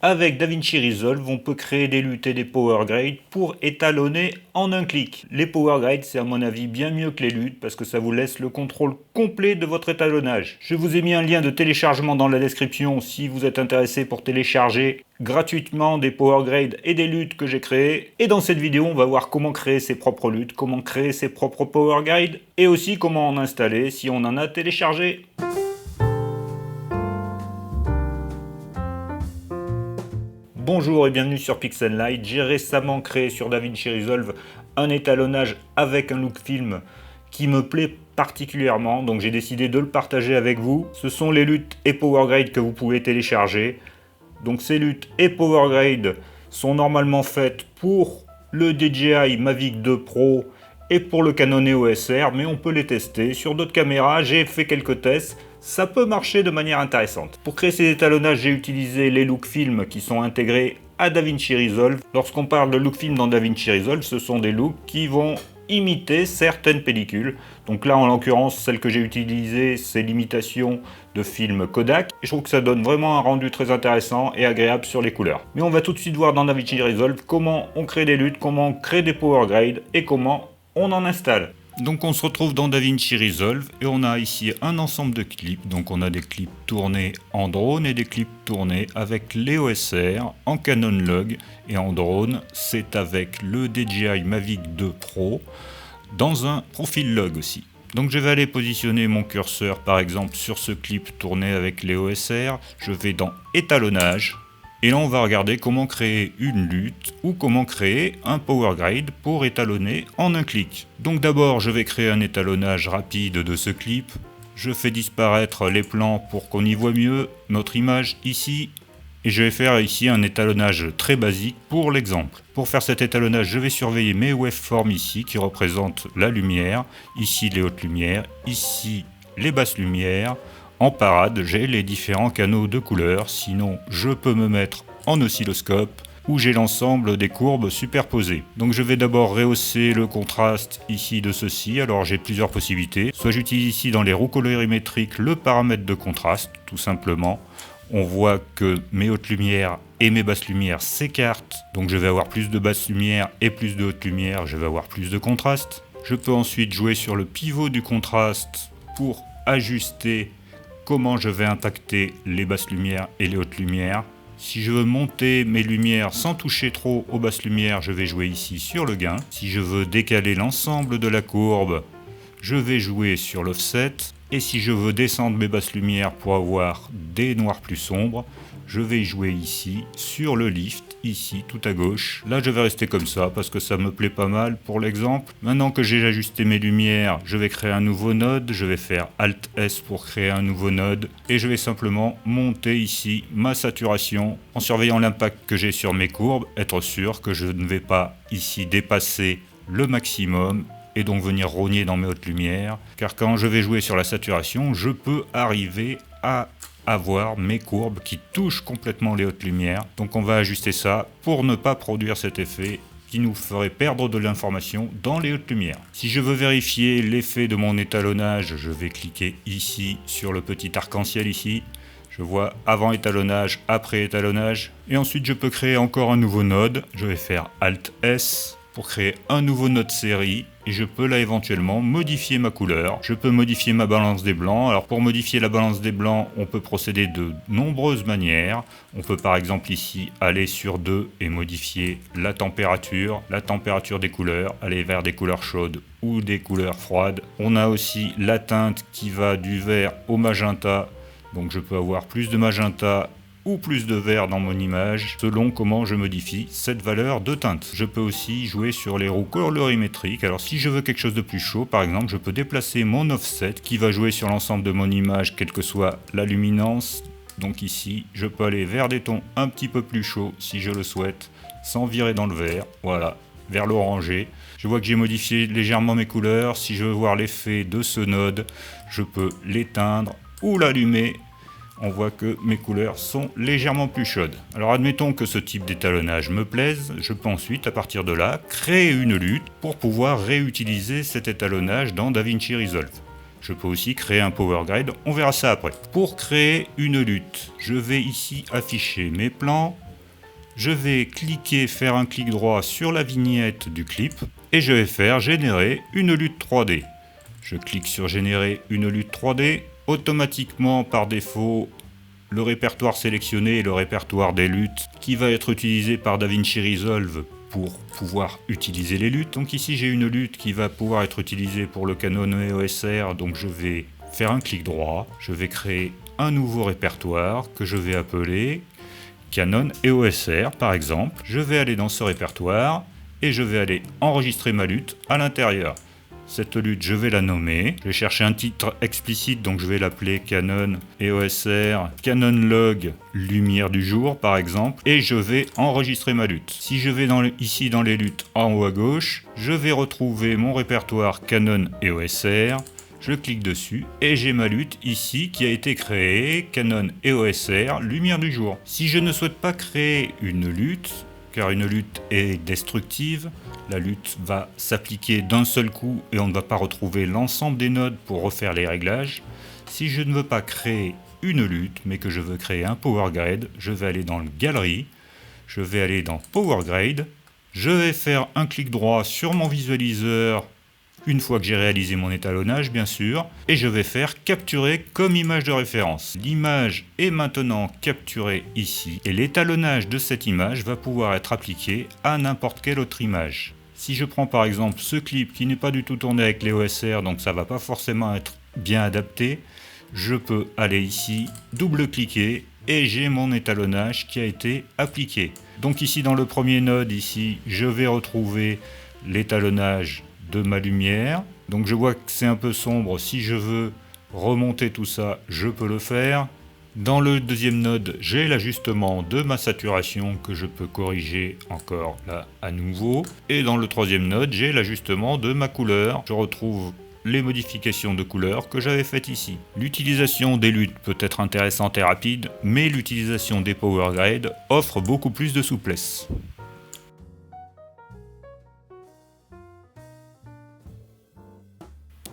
Avec DaVinci Resolve, on peut créer des luttes et des power grades pour étalonner en un clic. Les power grades, c'est à mon avis bien mieux que les luttes parce que ça vous laisse le contrôle complet de votre étalonnage. Je vous ai mis un lien de téléchargement dans la description si vous êtes intéressé pour télécharger gratuitement des power grades et des luttes que j'ai créées. Et dans cette vidéo, on va voir comment créer ses propres luttes, comment créer ses propres power grades et aussi comment en installer si on en a téléchargé. Bonjour et bienvenue sur Pixellight. J'ai récemment créé sur DaVinci Resolve un étalonnage avec un look film qui me plaît particulièrement, donc j'ai décidé de le partager avec vous. Ce sont les luttes et power grades que vous pouvez télécharger. Donc ces luttes et power grades sont normalement faites pour le DJI Mavic 2 Pro et pour le Canon EOS R, mais on peut les tester sur d'autres caméras. J'ai fait quelques tests. Ça peut marcher de manière intéressante. Pour créer ces étalonnages, j'ai utilisé les look films qui sont intégrés à DaVinci Resolve. Lorsqu'on parle de look film dans DaVinci Resolve, ce sont des looks qui vont imiter certaines pellicules. Donc là, en l'occurrence, celle que j'ai utilisée, c'est l'imitation de film Kodak. Et je trouve que ça donne vraiment un rendu très intéressant et agréable sur les couleurs. Mais on va tout de suite voir dans DaVinci Resolve comment on crée des luttes, comment on crée des power grades et comment on en installe. Donc on se retrouve dans DaVinci Resolve et on a ici un ensemble de clips. Donc on a des clips tournés en drone et des clips tournés avec l'EOS R en Canon Log, et en drone c'est avec le DJI Mavic 2 Pro dans un profil log aussi. Donc je vais aller positionner mon curseur par exemple sur ce clip tourné avec l'EOS R. Je vais dans étalonnage. Et là, on va regarder comment créer une lutte ou comment créer un power grade pour étalonner en un clic. Donc d'abord, je vais créer un étalonnage rapide de ce clip. Je fais disparaître les plans pour qu'on y voit mieux notre image ici. Et je vais faire ici un étalonnage très basique pour l'exemple. Pour faire cet étalonnage, je vais surveiller mes waveforms ici qui représentent la lumière. Ici, les hautes lumières. Ici, les basses lumières. En parade, j'ai les différents canaux de couleurs, sinon je peux me mettre en oscilloscope où j'ai l'ensemble des courbes superposées. Donc je vais d'abord rehausser le contraste ici de ceci, alors j'ai plusieurs possibilités. Soit j'utilise ici dans les roues colorimétriques le paramètre de contraste, tout simplement. On voit que mes hautes lumières et mes basses lumières s'écartent, donc je vais avoir plus de basses lumières et plus de hautes lumières, je vais avoir plus de contraste. Je peux ensuite jouer sur le pivot du contraste pour ajuster comment je vais impacter les basses lumières et les hautes lumières. Si je veux monter mes lumières sans toucher trop aux basses lumières, je vais jouer ici sur le gain. Si je veux décaler l'ensemble de la courbe, je vais jouer sur l'offset. Et si je veux descendre mes basses lumières pour avoir des noirs plus sombres, je vais jouer ici sur le lift, ici tout à gauche. Là je vais rester comme ça parce que ça me plaît pas mal pour l'exemple. Maintenant que j'ai ajusté mes lumières, je vais créer un nouveau node. Je vais faire Alt S pour créer un nouveau node. Et je vais simplement monter ici ma saturation en surveillant l'impact que j'ai sur mes courbes. Être sûr que je ne vais pas ici dépasser le maximum et donc venir rogner dans mes hautes lumières. Car quand je vais jouer sur la saturation, je peux arriver à avoir mes courbes qui touchent complètement les hautes lumières. Donc on va ajuster ça pour ne pas produire cet effet qui nous ferait perdre de l'information dans les hautes lumières. Si je veux vérifier l'effet de mon étalonnage, je vais cliquer ici sur le petit arc-en-ciel ici. Je vois avant étalonnage, après étalonnage. Et ensuite je peux créer encore un nouveau node. Je vais faire Alt S pour créer un nouveau node série. Et je peux là éventuellement modifier ma couleur. Je peux modifier ma balance des blancs. Alors pour modifier la balance des blancs, on peut procéder de nombreuses manières. On peut par exemple ici aller sur 2 et modifier la température des couleurs, aller vers des couleurs chaudes ou des couleurs froides. On a aussi la teinte qui va du vert au magenta. Donc je peux avoir plus de magenta ou plus de vert dans mon image selon comment je modifie cette valeur de teinte. Je peux aussi jouer sur les roues colorimétriques. Alors si je veux quelque chose de plus chaud, par exemple, je peux déplacer mon offset qui va jouer sur l'ensemble de mon image, quelle que soit la luminance. Donc ici, je peux aller vers des tons un petit peu plus chauds si je le souhaite, sans virer dans le vert. Voilà, vers l'orangé. Je vois que j'ai modifié légèrement mes couleurs. Si je veux voir l'effet de ce node, je peux l'éteindre ou l'allumer. On voit que mes couleurs sont légèrement plus chaudes. Alors admettons que ce type d'étalonnage me plaise, je peux ensuite à partir de là créer une lutte pour pouvoir réutiliser cet étalonnage dans DaVinci Resolve. Je peux aussi créer un power grade, on verra ça après. Pour créer une lutte, je vais ici afficher mes plans, je vais cliquer, faire un clic droit sur la vignette du clip et je vais faire générer une lutte 3D. Je clique sur générer une lutte 3D. Automatiquement, par défaut, le répertoire sélectionné est le répertoire des luttes qui va être utilisé par DaVinci Resolve pour pouvoir utiliser les luttes. Donc ici, j'ai une lutte qui va pouvoir être utilisée pour le Canon EOS R. Donc je vais faire un clic droit. Je vais créer un nouveau répertoire que je vais appeler Canon EOS R par exemple. Je vais aller dans ce répertoire et je vais aller enregistrer ma lutte à l'intérieur. Cette lutte, je vais la nommer. Je vais chercher un titre explicite, donc je vais l'appeler Canon EOS R, Canon Log, lumière du jour par exemple, et je vais enregistrer ma lutte. Si je vais ici dans les luttes en haut à gauche, je vais retrouver mon répertoire Canon EOS R. Je clique dessus et j'ai ma lutte ici qui a été créée, Canon EOS R, lumière du jour. Si je ne souhaite pas créer une lutte, car une lutte est destructive, la lutte va s'appliquer d'un seul coup et on ne va pas retrouver l'ensemble des nodes pour refaire les réglages. Si je ne veux pas créer une lutte, mais que je veux créer un Power Grade, je vais aller dans le Galerie, je vais aller dans Power Grade, je vais faire un clic droit sur mon visualiseur une fois que j'ai réalisé mon étalonnage bien sûr, et je vais faire capturer comme image de référence. L'image est maintenant capturée ici, et l'étalonnage de cette image va pouvoir être appliqué à n'importe quelle autre image. Si je prends par exemple ce clip qui n'est pas du tout tourné avec les OSR, donc ça va pas forcément être bien adapté, je peux aller ici, double-cliquer, et j'ai mon étalonnage qui a été appliqué. Donc ici dans le premier node, ici, je vais retrouver l'étalonnage de ma lumière. Donc je vois que c'est un peu sombre. Si je veux remonter tout ça, je peux le faire. Dans le deuxième node, j'ai l'ajustement de ma saturation que je peux corriger encore là à nouveau. Et dans le troisième node, j'ai l'ajustement de ma couleur. Je retrouve les modifications de couleur que j'avais faites ici. L'utilisation des luttes peut être intéressante et rapide, mais l'utilisation des Power Grades offre beaucoup plus de souplesse.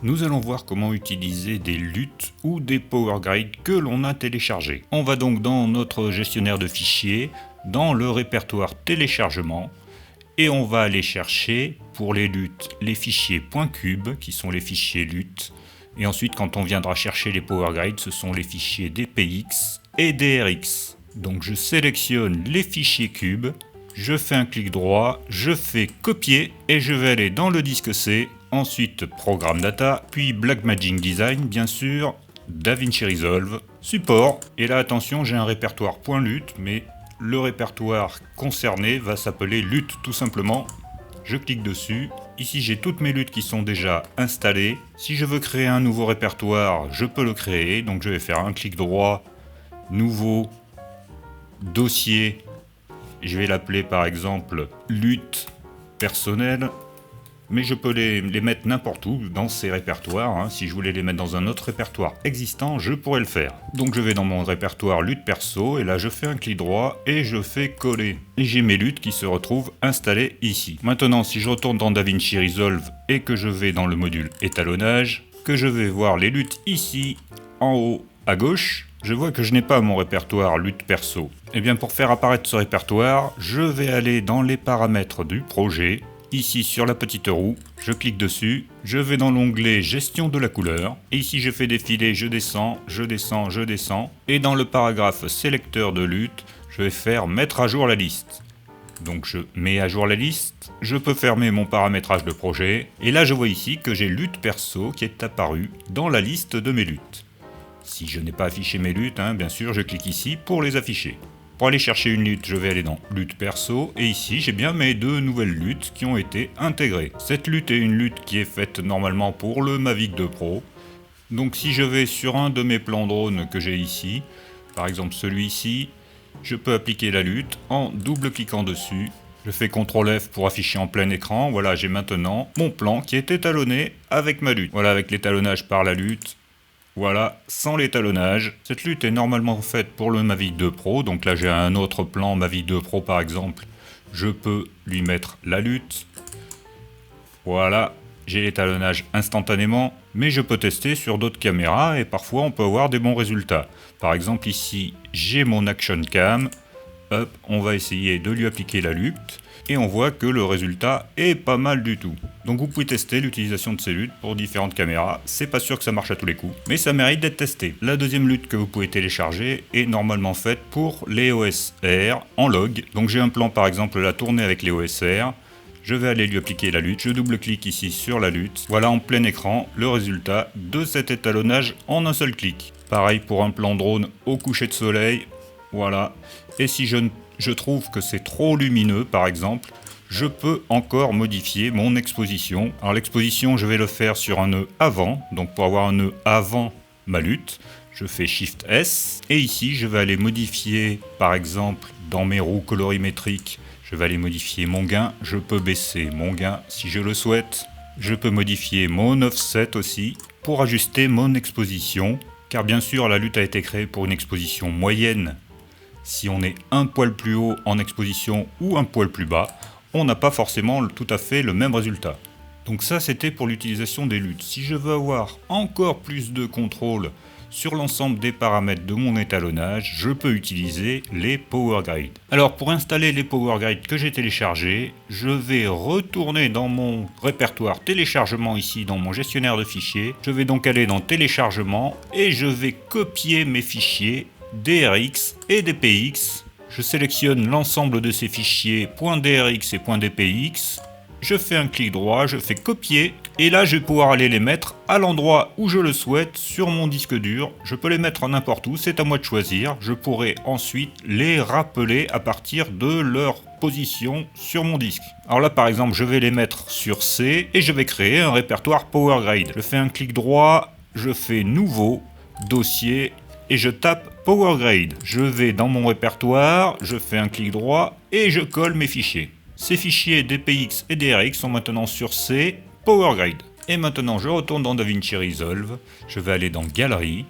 Nous allons voir comment utiliser des luttes ou des Power Grades que l'on a téléchargés. On va donc dans notre gestionnaire de fichiers, dans le répertoire téléchargement, et on va aller chercher pour les luttes les fichiers .cube qui sont les fichiers luttes. Et ensuite quand on viendra chercher les Power Grades, ce sont les fichiers DPX et DRX. Donc je sélectionne les fichiers cubes, je fais un clic droit, je fais copier et je vais aller dans le disque C. Ensuite, Programme Data, puis Blackmagic Design, bien sûr, DaVinci Resolve, Support. Et là, attention, j'ai un répertoire .lutte, mais le répertoire concerné va s'appeler lutte tout simplement. Je clique dessus. Ici, j'ai toutes mes luttes qui sont déjà installées. Si je veux créer un nouveau répertoire, je peux le créer. Donc, je vais faire un clic droit, nouveau, dossier. Je vais l'appeler par exemple lutte personnelle. Mais je peux les mettre n'importe où dans ces répertoires. Si je voulais les mettre dans un autre répertoire existant, je pourrais le faire. Donc je vais dans mon répertoire lutte perso, et là je fais un clic droit et je fais coller. Et j'ai mes luttes qui se retrouvent installées ici. Maintenant, si je retourne dans DaVinci Resolve et que je vais dans le module étalonnage, que je vais voir les luttes ici, en haut à gauche, je vois que je n'ai pas mon répertoire lutte perso. Et bien pour faire apparaître ce répertoire, je vais aller dans les paramètres du projet. Ici sur la petite roue, je clique dessus, je vais dans l'onglet gestion de la couleur, et ici je fais défiler, je descends, je descends, je descends, et dans le paragraphe sélecteur de lutte, je vais faire mettre à jour la liste. Donc je mets à jour la liste, je peux fermer mon paramétrage de projet, et là je vois ici que j'ai lutte perso qui est apparue dans la liste de mes luttes. Si je n'ai pas affiché mes luttes, bien sûr je clique ici pour les afficher. Pour aller chercher une lutte, je vais aller dans lutte perso, et ici j'ai bien mes deux nouvelles luttes qui ont été intégrées. Cette lutte est une lutte qui est faite normalement pour le Mavic 2 Pro. Donc si je vais sur un de mes plans drone que j'ai ici, par exemple celui-ci, je peux appliquer la lutte en double-cliquant dessus. Je fais CTRL F pour afficher en plein écran. Voilà, j'ai maintenant mon plan qui est étalonné avec ma lutte. Voilà, avec l'étalonnage par la lutte. Voilà, sans l'étalonnage. Cette lutte est normalement faite pour le Mavic 2 Pro, donc là j'ai un autre plan Mavic 2 Pro par exemple. Je peux lui mettre la lutte. Voilà, j'ai l'étalonnage instantanément, mais je peux tester sur d'autres caméras et parfois on peut avoir des bons résultats. Par exemple ici, j'ai mon Action Cam. Hop, on va essayer de lui appliquer la lutte. Et on voit que le résultat est pas mal du tout. Donc vous pouvez tester l'utilisation de ces luttes pour différentes caméras. C'est pas sûr que ça marche à tous les coups, mais ça mérite d'être testé. La deuxième lutte que vous pouvez télécharger est normalement faite pour les OSR en log. Donc j'ai un plan par exemple la tourner avec les OSR. Je vais aller lui appliquer la lutte, je double-clique ici sur la lutte. Voilà en plein écran le résultat de cet étalonnage en un seul clic. Pareil pour un plan drone au coucher de soleil. Voilà. Et si je trouve que c'est trop lumineux par exemple, je peux encore modifier mon exposition. Alors l'exposition, je vais le faire sur un nœud avant. Donc pour avoir un nœud avant ma lutte, je fais Shift S. Et ici, je vais aller modifier par exemple dans mes roues colorimétriques. Je vais aller modifier mon gain, je peux baisser mon gain si je le souhaite. Je peux modifier mon offset aussi pour ajuster mon exposition. Car bien sûr, la lutte a été créée pour une exposition moyenne. Si on est un poil plus haut en exposition ou un poil plus bas, on n'a pas forcément tout à fait le même résultat. Donc ça, c'était pour l'utilisation des luttes. Si je veux avoir encore plus de contrôle sur l'ensemble des paramètres de mon étalonnage, je peux utiliser les Power Grade. Alors pour installer les Power Grade que j'ai téléchargés, je vais retourner dans mon répertoire téléchargement ici dans mon gestionnaire de fichiers. Je vais donc aller dans téléchargement et je vais copier mes fichiers DRX et DPX. Je sélectionne l'ensemble de ces fichiers .drx et .dpx. Je fais un clic droit, je fais copier, et là je vais pouvoir aller les mettre à l'endroit où je le souhaite sur mon disque dur. Je peux les mettre n'importe où, c'est à moi de choisir. Je pourrai ensuite les rappeler à partir de leur position sur mon disque. Alors là par exemple, je vais les mettre sur C et je vais créer un répertoire Power Grade. Je fais un clic droit, je fais nouveau, dossier, et je tape Power Grade. Je vais dans mon répertoire, je fais un clic droit et je colle mes fichiers. Ces fichiers DPX et DRX sont maintenant sur C, Power Grade. Et maintenant je retourne dans DaVinci Resolve, je vais aller dans Galerie,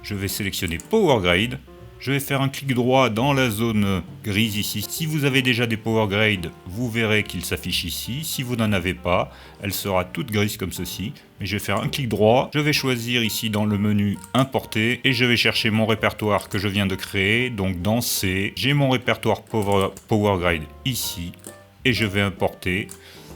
je vais sélectionner Power Grade, je vais faire un clic droit dans la zone grise ici. Si vous avez déjà des Power Grade, vous verrez qu'il s'affiche ici. Si vous n'en avez pas, elle sera toute grise comme ceci. Mais je vais faire un clic droit, je vais choisir ici dans le menu Importer et je vais chercher mon répertoire que je viens de créer. Donc dans C, j'ai mon répertoire Power Grade ici et je vais importer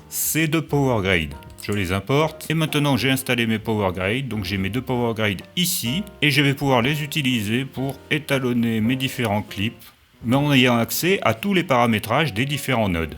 ces deux Power Grade. Je les importe et maintenant j'ai installé mes Power Grade, donc j'ai mes deux Power Grade ici et je vais pouvoir les utiliser pour étalonner mes différents clips, mais en ayant accès à tous les paramétrages des différents nodes.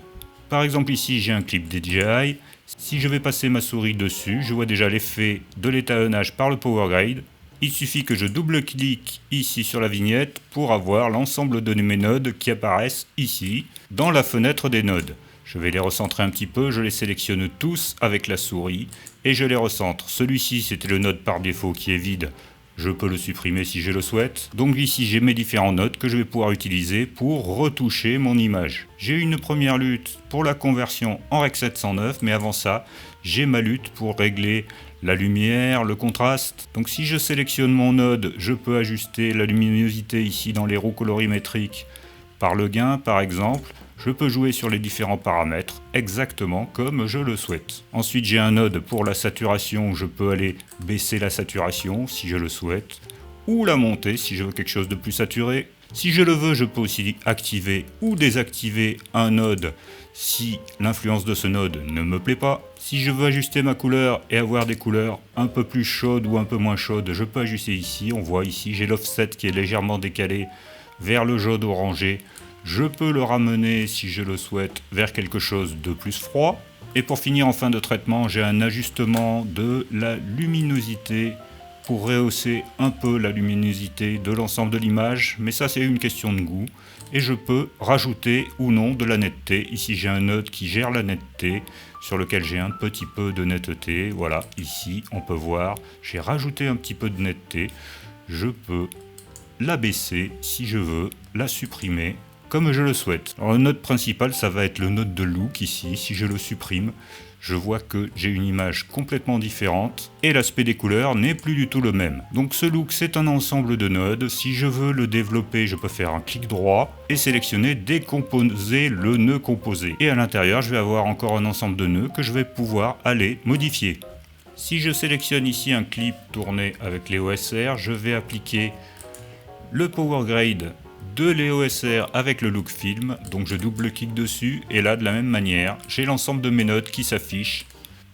Par exemple ici j'ai un clip DJI, si je vais passer ma souris dessus, je vois déjà l'effet de l'étalonnage par le Power Grade. Il suffit que je double-clique ici sur la vignette pour avoir l'ensemble de mes nodes qui apparaissent ici dans la fenêtre des nodes. Je vais les recentrer un petit peu, je les sélectionne tous avec la souris et je les recentre. Celui-ci, c'était le node par défaut qui est vide. Je peux le supprimer si je le souhaite. Donc ici, j'ai mes différents nodes que je vais pouvoir utiliser pour retoucher mon image. J'ai une première lutte pour la conversion en Rec 709, mais avant ça, j'ai ma lutte pour régler la lumière, le contraste. Donc si je sélectionne mon node, je peux ajuster la luminosité ici dans les roues colorimétriques par le gain par exemple. Je peux jouer sur les différents paramètres exactement comme je le souhaite. Ensuite, j'ai un node pour la saturation où je peux aller baisser la saturation si je le souhaite, ou la monter si je veux quelque chose de plus saturé. Si je le veux, je peux aussi activer ou désactiver un node si l'influence de ce node ne me plaît pas. Si je veux ajuster ma couleur et avoir des couleurs un peu plus chaudes ou un peu moins chaudes, je peux ajuster ici. On voit ici, j'ai l'offset qui est légèrement décalé vers le jaune orangé. Je peux le ramener, si je le souhaite, vers quelque chose de plus froid. Et pour finir en fin de traitement, j'ai un ajustement de la luminosité pour rehausser un peu la luminosité de l'ensemble de l'image. Mais ça, c'est une question de goût. Et je peux rajouter ou non de la netteté. Ici, j'ai un node qui gère la netteté, sur lequel j'ai un petit peu de netteté. Voilà, ici, on peut voir, j'ai rajouté un petit peu de netteté. Je peux la baisser si je veux, la supprimer comme je le souhaite. Alors le node principal, ça va être le node de look ici. Si je le supprime, je vois que j'ai une image complètement différente et l'aspect des couleurs n'est plus du tout le même. Donc ce look, c'est un ensemble de nodes. Si je veux le développer, je peux faire un clic droit et sélectionner décomposer le nœud composé. Et à l'intérieur, je vais avoir encore un ensemble de nœuds que je vais pouvoir aller modifier. Si je sélectionne ici un clip tourné avec les OSR, je vais appliquer le Power Grade de l'EOSR avec le look film, donc je double-clique dessus et là de la même manière, j'ai l'ensemble de mes notes qui s'affichent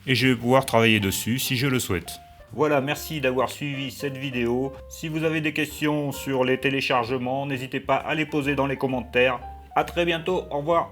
et je vais pouvoir travailler dessus si je le souhaite. Voilà, merci d'avoir suivi cette vidéo. Si vous avez des questions sur les téléchargements, n'hésitez pas à les poser dans les commentaires. A très bientôt, au revoir.